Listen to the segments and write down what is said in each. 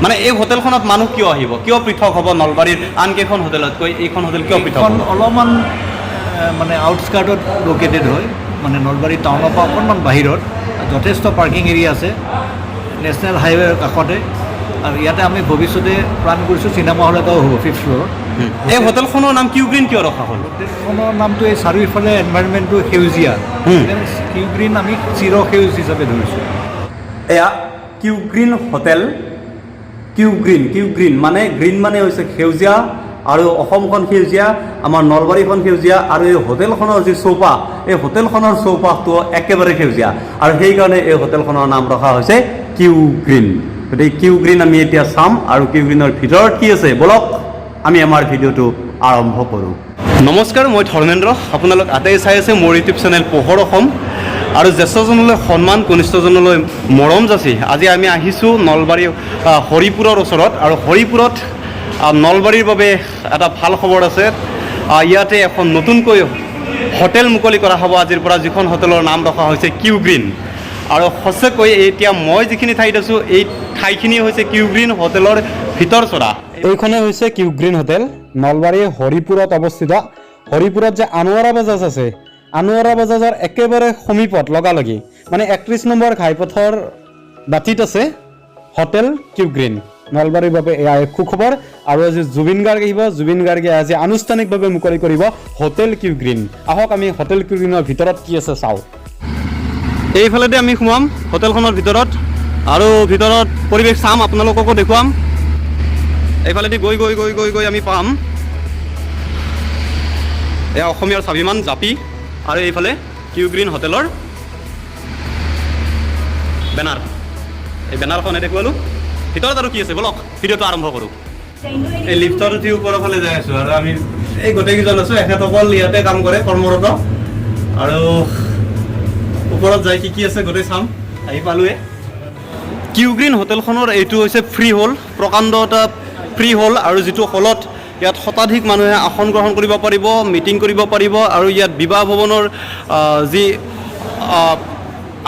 মানে এই হোটেলখনত মানুহ কিয় আহিব, কিয় পৃথক হ'ব নলবাৰীৰ আন কেইখন হোটেলতকৈ এইখন হোটেল কিয় পৃথক হ'ব? অলপমান মানে আউটস্কাৰ্টত লোকেটেড হয়, মানে নলবাৰী টাউনৰ পৰা অকণমান বাহিৰত, যথেষ্ট পাৰ্কিং এৰিয়া আছে, নেশ্যনেল হাইৱেৰ কাষতে। আৰু ইয়াতে আমি ভৱিষ্যতে প্লান কৰিছোঁ চিনেমা হল এটাও হ'ব 5th ফ্ল'ৰত। এই হোটেলখনৰ নাম কিউ গ্ৰীণ কিয় ৰখা হ'ল? হোটেলখনৰ নামটো এই চাৰিওফালে এনভাইৰনমেণ্টটো সেউজীয়া, কিউ গ্ৰীণ আমি চিৰসেউজ হিচাপে ধৰিছোঁ। এয়া Q green hotel. Q green মানে গ্ৰীণ মানে হৈছে সেউজীয়া, আৰু অসমখন সেউজীয়া, আমাৰ নলবাৰীখন সেউজীয়া, আৰু এই হোটেলখনৰ যি চৌপাশ, এই হোটেলখনৰ চৌপাশটো একেবাৰে সেউজীয়া, আৰু সেইকাৰণে এই হোটেলখনৰ নাম ৰখা হৈছে কিউ গ্ৰীণ। গতিকে কিউ গ্ৰীণ আমি এতিয়া চাম, আৰু কিউ গ্ৰীণৰ ভিতৰত কি আছে বলক আমি আমাৰ ভিডিঅ'টো আৰম্ভ কৰোঁ। নমস্কাৰ, মই ধৰ্মেন্দ্ৰ। আপোনালোক আটাই চাই আছে মোৰ ইউটিউব চেনেল পোহৰ অসম, আৰু জ্যেষ্ঠজনলৈ সন্মান, কনিষ্ঠজনলৈ মৰম যাচি আজি আমি আহিছোঁ নলবাৰী হৰিপুৰৰ ওচৰত। আৰু হৰিপুৰত নলবাৰীৰ বাবে এটা ভাল খবৰ আছে। ইয়াতে এখন নতুনকৈ হোটেল মুকলি কৰা হ'ব আজিৰ পৰা, যিখন হোটেলৰ নাম ৰখা হৈছে কিউ গ্ৰীণ। আৰু সঁচাকৈ এতিয়া মই যিখিনি ঠাইত আছোঁ, এই ঠাইখিনি হৈছে কিউ গ্ৰীণ হোটেলৰ ভিতৰ চৰা। এইখনে হৈছে কিউ গ্ৰীণ হোটেল, নলবাৰীৰ হৰিপুৰত অৱস্থিত। হৰিপুৰত যে আনোৱাৰা বাজাজ আছে, আনোৱাৰা বাজাজৰ একেবাৰে সমীপত লগালগি, মানে 31 নম্বৰ ঘাইপথৰ দাঁতিত আছে হোটেল কিউ গ্ৰীণ। নলবাৰীৰ বাবে এয়া এক সুখবৰ। আৰু আজি জুবিন গাৰ্গ আহিব, জুবিন গাৰ্গে আজি আনুষ্ঠানিকভাৱে মুকলি কৰিব হোটেল কিউ গ্ৰীণ। আহক আমি হোটেল কিউ গ্ৰীণৰ ভিতৰত কি আছে চাওঁ। এইফালেদি আমি সোমাম হোটেলখনৰ ভিতৰত, আৰু ভিতৰত পৰিৱেশ চাম, আপোনালোককো দেখুৱাম। এইফালেদি গৈ গৈ গৈ গৈ গৈ আমি পাম এয়া অসমীয়াৰ স্বাভিমান জাপি, আৰু এইফালে কিউ গ্ৰীণ হোটেলৰ বেনাৰ। এই বেনাৰখন দেখুৱালোঁ। ভিতৰত আৰু কি আছে বলক ভিডিঅ'টো আৰম্ভ কৰোঁ। এই লিফ্টত উঠি ওপৰৰ ফালে যাই আছোঁ, আৰু আমি এই গোটেইকেইজন আছোঁ। এখেতসকল ইয়াতে কাম কৰে, কৰ্মৰত। আৰু ওপৰত যাই কি আছে গোটেই চাম। আহি পালোৱে কিউ গ্ৰীণ হোটেলখনৰ। এইটো হৈছে ফ্ৰী হল, প্ৰকাণ্ড এটা ফ্ৰী হল, আৰু যিটো হলত ইয়াত শতাধিক মানুহে আসন গ্ৰহণ কৰিব পাৰিব, মিটিং কৰিব পাৰিব, আৰু ইয়াত বিবাহ ভৱনৰ যি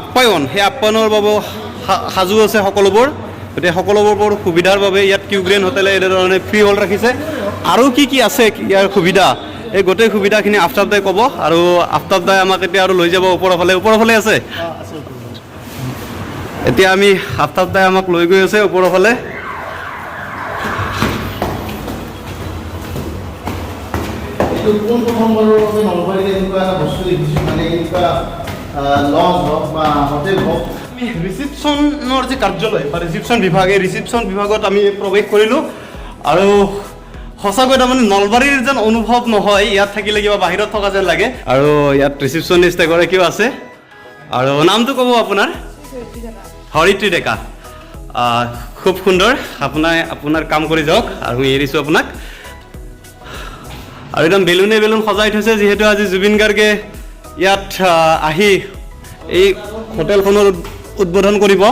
আপ্যায়ন, সেই আপ্যায়নৰ বাবে সাজু আছে সকলোবোৰ। গতিকে সকলোবোৰ সুবিধাৰ বাবে ইয়াত কিউ গ্ৰীণ হোটেলে এনেধৰণে ফ্ৰী হল ৰাখিছে। আৰু কি আছে ইয়াৰ সুবিধা, এই গোটেই সুবিধাখিনি আফতাব দাই ক'ব, আৰু আফতাব দাই আমাক এতিয়া আৰু লৈ যাব ওপৰৰ ফালে আছে। এতিয়া আমি আফতাব দাই আমাক লৈ গৈ আছে ওপৰৰ ফালে। ৰিচিপশ্যনৰ যি কাৰ্যালয় বা ৰিচিপশ্যন বিভাগ, এই ৰিচিপশ্যন বিভাগত আমি প্ৰৱেশ কৰিলোঁ। আৰু সঁচাকৈ তাৰমানে নলবাৰীৰ যেন অনুভৱ নহয়, ইয়াত থাকিলে কিবা বাহিৰত থকা যেন লাগে। আৰু ইয়াত ৰিচিপশ্যনিষ্ট এগৰাকীও আছে। আৰু নামটো ক'ব আপোনাৰ? হৰিত্ৰী ডেকা। খুব সুন্দৰ, আপোনাৰ কাম কৰি যাওক, আৰু মই এৰিছোঁ আপোনাক। আৰু একদম বেলুন সজাই থৈছে, যিহেতু আজি জুবিন গাৰ্গে ইয়াত আহি এই হোটেলখনৰ উদ্বোধন কৰিব।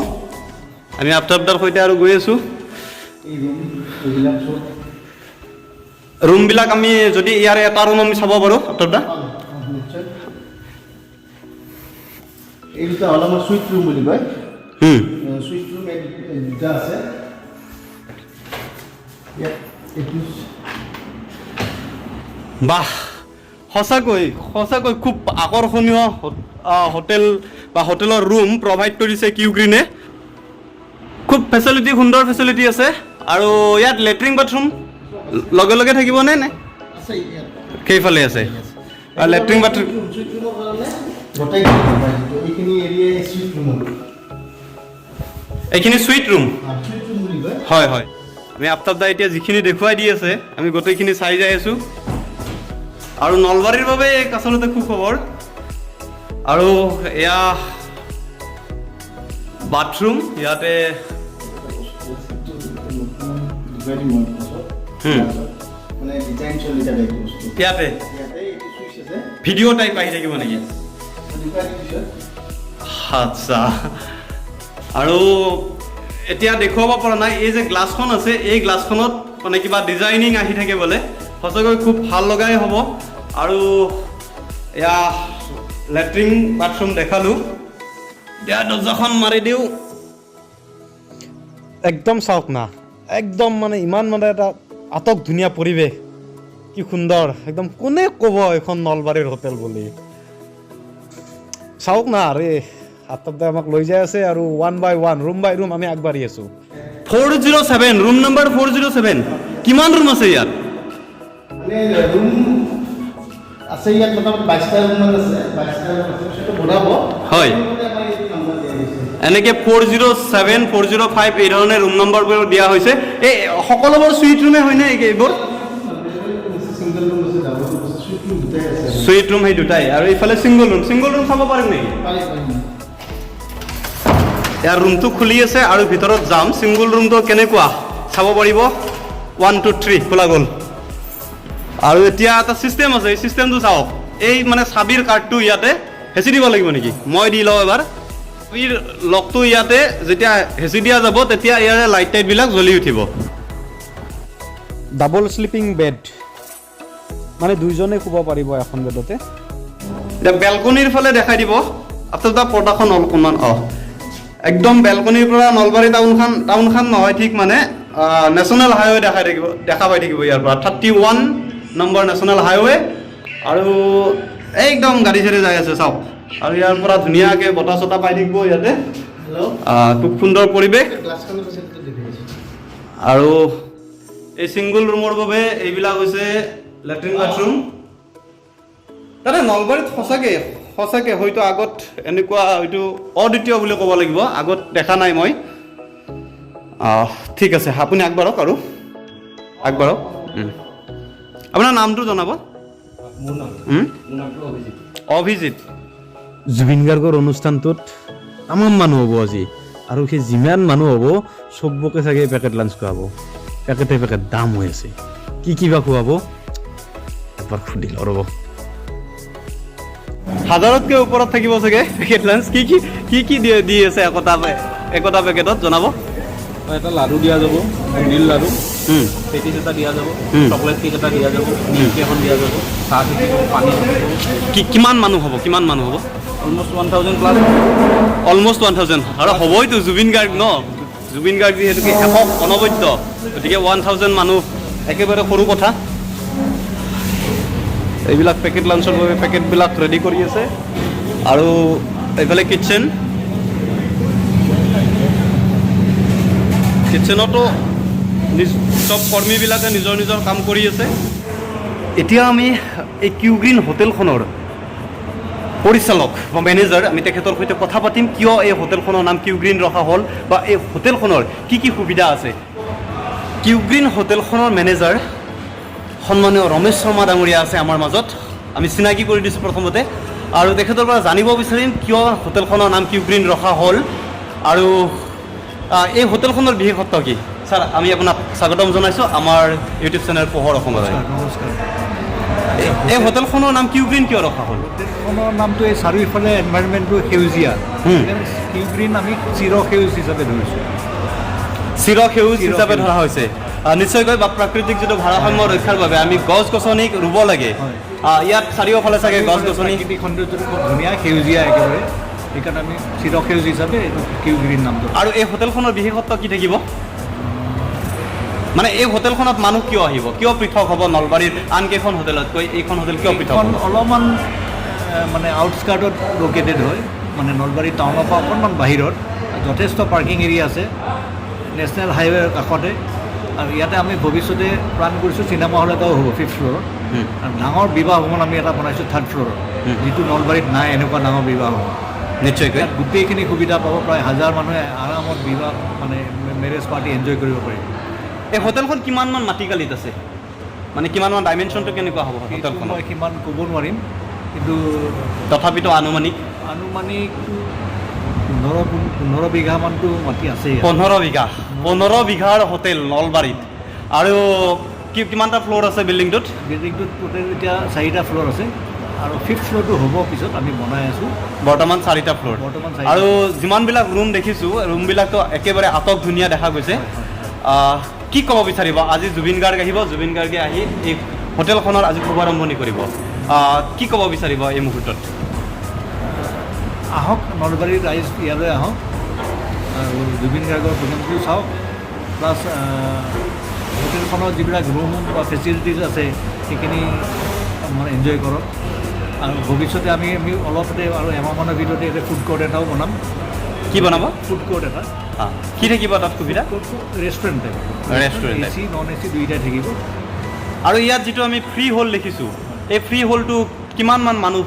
আমি আফতাবদাৰ সৈতে আৰু গৈ আছোঁ। ৰুমবিলাক আমি যদি ইয়াৰে এটা ৰুম আমি চাব পাৰোঁ আফতাবদা। এই দুটা হ'ল আমাৰ সুইট ৰুম বুলি কয়। সুইট ৰুম এই দুটা আছে। বাহ, সঁচাকৈ খুব আকৰ্ষণীয় হোটেল বা হোটেলৰ ৰুম প্ৰভাইড কৰিছে কিউ গ্ৰীণে। খুব ফেচিলিটি, সুন্দৰ ফেচিলিটি আছে। আৰু ইয়াত লেট্ৰিন বাথৰুম লগে লগে থাকিবনে? নে সেইফালে আছে লেট্ৰিন বাথৰুম? এইখিনি সুইট ৰুম হয়। আমি আফতাব দা এতিয়া যিখিনি দেখুৱাই দি আছে, আমি গোটেইখিনি চাই যাই আছোঁ। আৰু নলবাৰীৰ বাবে আচলতে সুখবৰ। আৰু এয়া বাথৰুম, ইয়াতে ইয়াতে ভিডিঅ' টাইপ আহি থাকিব নেকি? আচ্ছা। আৰু এতিয়া দেখুৱাব পৰা নাই, এই যে গ্লাছখন আছে, এই গ্লাছখনত মানে কিবা ডিজাইনিং আহি থাকে বোলে। সঁচাকৈ খুব ভাল লগাই হ'ব। আৰু এয়া লেট্ৰিন বাথৰুম দেখালোঁ। এতিয়া দৰ্জাখন মাৰি দিওঁ। একদম চাওক না, একদম মানে ইমান মানে এটা আটক ধুনীয়া পৰিৱেশ, কি সুন্দৰ একদম। কোনে ক'ব এখন নলবাৰীৰ হোটেল বুলি। চাওক না আৰে হাততে আমাক লৈ যাই আছে আৰু 1 by 1 ৰুম বাই ৰুম আমি আগবাঢ়ি আছো। 407 ৰুম নম্বৰ 407 কিমান ৰুম আছে ইয়াত? মানে ৰুম আছে ইয়াত মোটামুটি 22টা ৰুম আছে, 22টা ৰুম আছে, সেইটো বনাব। হয়, এনেকৈ 407 405 এই ধৰণে ৰুম নম্বৰবোৰ দিয়া হৈছে। এই সকলোবোৰ চুইট ৰুমে হয়নে এইবোৰ? সিংগল ৰুম আছে, ডাবল ৰুম আছে, সুইট ৰুম দুটাই আছে। চুইট ৰুম সেই দুটাই আৰু এইফালে ছিংগল ৰুম চাব পাৰিম নেকি? ইয়াৰ ৰুমটো খুলি আছে আৰু ভিতৰত যাম। ছিংগল ৰুমটো কেনেকুৱা চাব পাৰিব। 1 2 3 খোলা গ'ল। আৰু এতিয়া এটা ছিষ্টেম আছে, এই ছিষ্টেমটো চাওক। এই মানে চাবিৰ কাৰ্ডটো ইয়াতে হেঁচি দিব লাগিব নেকি? মই দি লওঁ এবাৰ। চাবিৰ লকটো ইয়াতে যেতিয়া হেঁচি দিয়া যাব তেতিয়া ইয়াৰে লাইট টাইটবিলাক জ্বলি উঠিব। ডাবল শ্লিপিং বেড, মানে দুইজনে শুব পাৰিব এখন বেডতে। এতিয়া বেলকনিৰ ফালে দেখাই দিব আচলতে পৰ্দাখন অকণমান একদম বেলকনিৰ পৰা নলবাৰী টাউনখন নহয়, ঠিক মানে নেশ্যনেল হাইৱে দেখা পাই থাকিব ইয়াৰ পৰা। 31 নম্বৰ নেশ্যনেল হাইৱে আৰু একদম গাড়ী চাড়ী যাই আছে চাওক। আৰু ইয়াৰ পৰা ধুনীয়াকৈ বতাহ চতাহ পাই থাকিব ইয়াতে। খুব সুন্দৰ পৰিৱেশ। আৰু এই ছিংগল ৰুমৰ বাবে এইবিলাক হৈছে লেট্ৰিন বাথৰুম। তাতে নলবাৰীত সঁচাকৈ হয়তো আগত এনেকুৱা হয়তো অদ্বিতীয় বুলি ক'ব লাগিব, আগত দেখা নাই মই। ঠিক আছে, আপুনি আগবাঢ়ক আৰু আগবাঢ়ক। আপোনাৰ নামটো জনাব। অভিজিত। জুবিন গাৰ্গৰ অনুষ্ঠানটোত তামাম মানুহ হ'ব আজি, আৰু সেই যিমান মানুহ হ'ব চবকে চাগে পেকেট লাঞ্চ খুৱাব। পেকেট দাম হৈ আছে, কি বা খুৱাব এবাৰ সুধি লওঁ ৰ'ব। 1000তকৈ ওপৰত থাকিব চাগে পেকেট লাঞ্চ। কি দি আছে একোটা পেকেটত জনাব। এটা লাডু দিয়া যাব, বুন্দিৰ লাডু, পেটিছ এটা দিয়া যাব, চকলেট কেক এটা দিয়া যাব, মিল্ক এখন দিয়া যাব, চাহ থাকিব, পানী থাকিব। কিমান মানুহ হ'ব? Almost 1000 plus. অলমষ্ট 1000 আৰু হ'বইতো, জুবিন গাৰ্গ ন। জুবিন গাৰ্গ যিহেতুকে একক অনবদ্য, গতিকে 1000 মানুহ একেবাৰে সৰু কথা। এইবিলাক পেকেট লাঞ্চৰ বাবে পেকেটবিলাক ৰেডি কৰি আছে। আৰু এইফালে কিটচেনতো চব কৰ্মীবিলাকে নিজৰ কাম কৰি আছে। এতিয়া আমি এই কিউ গ্ৰীণ হোটেলখনৰ পৰিচালক বা মেনেজাৰ, আমি তেখেতৰ সৈতে কথা পাতিম কিয় এই হোটেলখনৰ নাম কিউ গ্ৰীণ ৰখা হ'ল বা এই হোটেলখনৰ কি সুবিধা আছে। কিউ গ্ৰীণ হোটেলখনৰ মেনেজাৰ সন্মানীয় ৰমেশ শৰ্মা ডাঙৰীয়া আছে আমাৰ মাজত। আমি চিনাকি কৰি দিছোঁ প্ৰথমতে, আৰু তেখেতৰ পৰা জানিব বিচাৰিম কিয় হোটেলখনৰ নাম কিউ গ্ৰীণ ৰখা হ'ল আৰু এই হোটেলখনৰ বিশেষত্ব কি। ছাৰ, আমি আপোনাক স্বাগতম জনাইছোঁ আমাৰ ইউটিউব চেনেল পোহৰ অসমলৈ। নমস্কাৰ। এই হোটেলখনৰ নাম কিউ গ্ৰীণ কিয় ৰখা হ'ল? হোটেলখনৰ নামটো এই চাৰিওফালে এনভাইৰনমেণ্টটো সেউজীয়া, কিউ গ্ৰীণ আমি চিৰসেউজ হিচাপে ধৰিছোঁ। চিৰসেউজ হিচাপে ধৰা হৈছে। নিশ্চয়কৈ বা প্ৰাকৃতিক যিটো ভাৰসাম্য ৰক্ষাৰ বাবে আমি গছ গছনিক ৰুব লাগে। ইয়াত চাৰিওফালে চাগে গছ গছনি, প্ৰাকৃতিক সৌন্দৰ্যটো খুব ধুনীয়া, সেউজীয়া একেবাৰে, সেইকাৰণে আমি চিৰসেউজ হিচাপে এইটো কিউ গ্ৰীণ নামটো। আৰু এই হোটেলখনৰ বিশেষত্ব কি থাকিব? মানে এই হোটেলখনত মানুহ কিয় আহিব, কিয় পৃথক হ'ব নলবাৰীৰ আন কেইখন হোটেলতকৈ? এইখন হোটেল কিয় পৃথক? অলপমান মানে আউটস্কাৰ্টত লোকেটেড হয়, মানে নলবাৰী টাউনৰ পৰা অকণমান বাহিৰত। যথেষ্ট পাৰ্কিং এৰিয়া আছে, নেশ্যনেল হাইৱেৰ কাষতে। আৰু ইয়াতে আমি ভৱিষ্যতে প্লান কৰিছোঁ চিনেমা হল এটাও হ'ব 5th ফ্ল'ৰত। আৰু ডাঙৰ বিবাহ ভৱন আমি এটা বনাইছোঁ 3rd ফ্ল'ৰত, যিটো নলবাৰীত নাই এনেকুৱা ডাঙৰ বিবাহ ভৱন। নিশ্চয়কৈ গোটেইখিনি সুবিধা পাব, প্ৰায় 1000 মানুহে আৰামত বিবাহ মানে মেৰেজ পাৰ্টি এনজয় কৰিব পাৰিব। এই হোটেলখন কিমানমান মাটিকালিত আছে, মানে কিমানমান ডাইমেনশ্যনটো কেনেকুৱা হ'ব হোটেলখন? মই সিমান ক'ব নোৱাৰিম, কিন্তু তথাপিতো আনুমানিক 15 বিঘামানটো মাটি আছে। 15 বিঘাৰ হোটেল নলবাৰীত। আৰু কিমানটা ফ্ল'ৰ আছে বিল্ডিংটোত? বিল্ডিংটোত টোটেল এতিয়া 4টা ফ্ল'ৰ আছে, আৰু 5th ফ্ল'ৰটো হ'ব পিছত, আমি বনাই আছোঁ। বৰ্তমান 4টা ফ্ল'ৰ। আৰু যিমানবিলাক ৰুম দেখিছোঁ, ৰুমবিলাকতো একেবাৰে আটক ধুনীয়া দেখা গৈছে। কি ক'ব বিচাৰিব? আজি জুবিন গাৰ্গ আহিব, জুবিন গাৰ্গে আহি এই হোটেলখনৰ আজি শুভাৰম্ভণি কৰিব। কি ক'ব বিচাৰিব এই মুহূৰ্তত? আহক, নলবাৰীৰ ৰাইজ ইয়ালৈ আহক আৰু জুবিন গাৰ্গৰ প্ৰগ্ৰেমটো চাওক। প্লাছ হোটেলখনত যিবিলাক ৰুম বা ফেচিলিটিজ আছে সেইখিনি মানে এনজয় কৰক আৰু ভৱিষ্যতে আমি অলপতে আৰু এমাহমানৰ ভিতৰতে এটা ফুড কোৰ্ট এটাও বনাম কি বনাব ফুড কোৰ্ট এটা কি থাকিব তাত সুবিধা ৰেষ্টুৰেণ্ট টাইপ ৰেষ্টুৰেণ্ট এ চি নন এ চি দুয়োটাই থাকিব আৰু ইয়াত যিটো আমি ফ্ৰী হল দেখিছোঁ এই ফ্ৰী হলটো কিমানমান মানুহ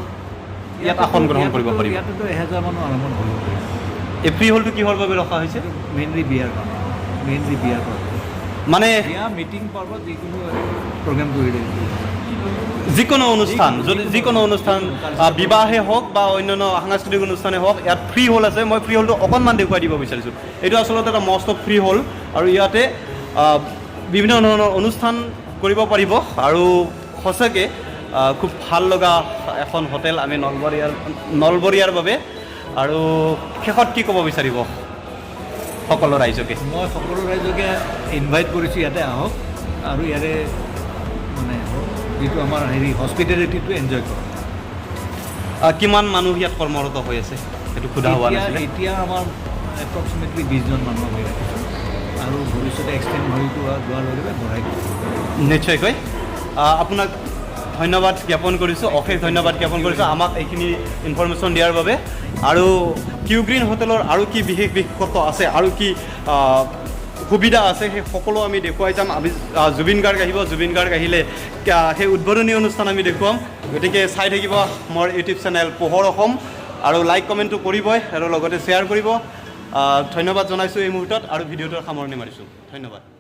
ইয়াত আসন গ্ৰহণ কৰিব পাৰিব ইয়াতেতো 1000 মানুহ আৰামত বহিব পাৰিব এই ফ্ৰী হলটো কিহৰ বাবে ৰখা হৈছে মেইনলি বিয়াৰ কাৰণে মানে বিয়া মিটিং পৰ্বত যিকোনো প্ৰগ্ৰেম কৰিলে যিকোনো অনুষ্ঠান যদি যিকোনো অনুষ্ঠান বিবাহে হওক বা অন্যান্য সাংস্কৃতিক অনুষ্ঠানে হওক ইয়াত ফ্ৰী হল আছে মই ফ্ৰী হলটো অকণমান দেখুৱাই দিব বিচাৰিছোঁ এইটো আচলতে এটা মস্ত ফ্ৰী হল আৰু ইয়াতে বিভিন্ন ধৰণৰ অনুষ্ঠান কৰিব পাৰিব আৰু সঁচাকৈ খুব ভাল লগা এখন হোটেল আমি নলবৰীয়াৰ বাবে আৰু শেষত কি ক'ব বিচাৰিব সকলো ৰাইজকে মই সকলো ৰাইজকে ইনভাইট কৰিছোঁ ইয়াতে আহক আৰু ইয়াৰে মানে যিটো আমাৰ হস্পিটেলিটিটো এনজয় কৰক কিমান মানুহ ইয়াত কৰ্মৰত হৈ আছে সেইটো সোধা হোৱা নাছিলে এতিয়া আমাৰ এপ্ৰক্সিমেটলি 20 জন মানুহ হৈ ৰাখিছোঁ আৰু ভৱিষ্যতে এক্সটেণ্ড হৈ যোৱাৰ লগে লগে বঢ়াই দিম নিশ্চয়কৈ আপোনাক ধন্যবাদ জ্ঞাপন কৰিছোঁ অশেষ ধন্যবাদ জ্ঞাপন কৰিছোঁ আমাক এইখিনি ইনফৰমেশ্যন দিয়াৰ বাবে আৰু কিউ গ্ৰীণ হোটেলৰ আৰু কি বিশেষ বিশেষত্ব আছে আৰু কি সুবিধা আছে সেই সকলো আমি দেখুৱাই যাম আমি জুবিন গাৰ্গ আহিব জুবিন গাৰ্গ আহিলে সেই উদ্বোধনী অনুষ্ঠান আমি দেখুৱাম গতিকে চাই থাকিব মোৰ ইউটিউব চেনেল পোহৰ অসম আৰু লাইক কমেণ্টটো কৰিবই আৰু লগতে শ্বেয়াৰ কৰিব ধন্যবাদ জনাইছোঁ এই মুহূৰ্তত আৰু ভিডিঅ'টোৰ সামৰণি মাৰিছোঁ ধন্যবাদ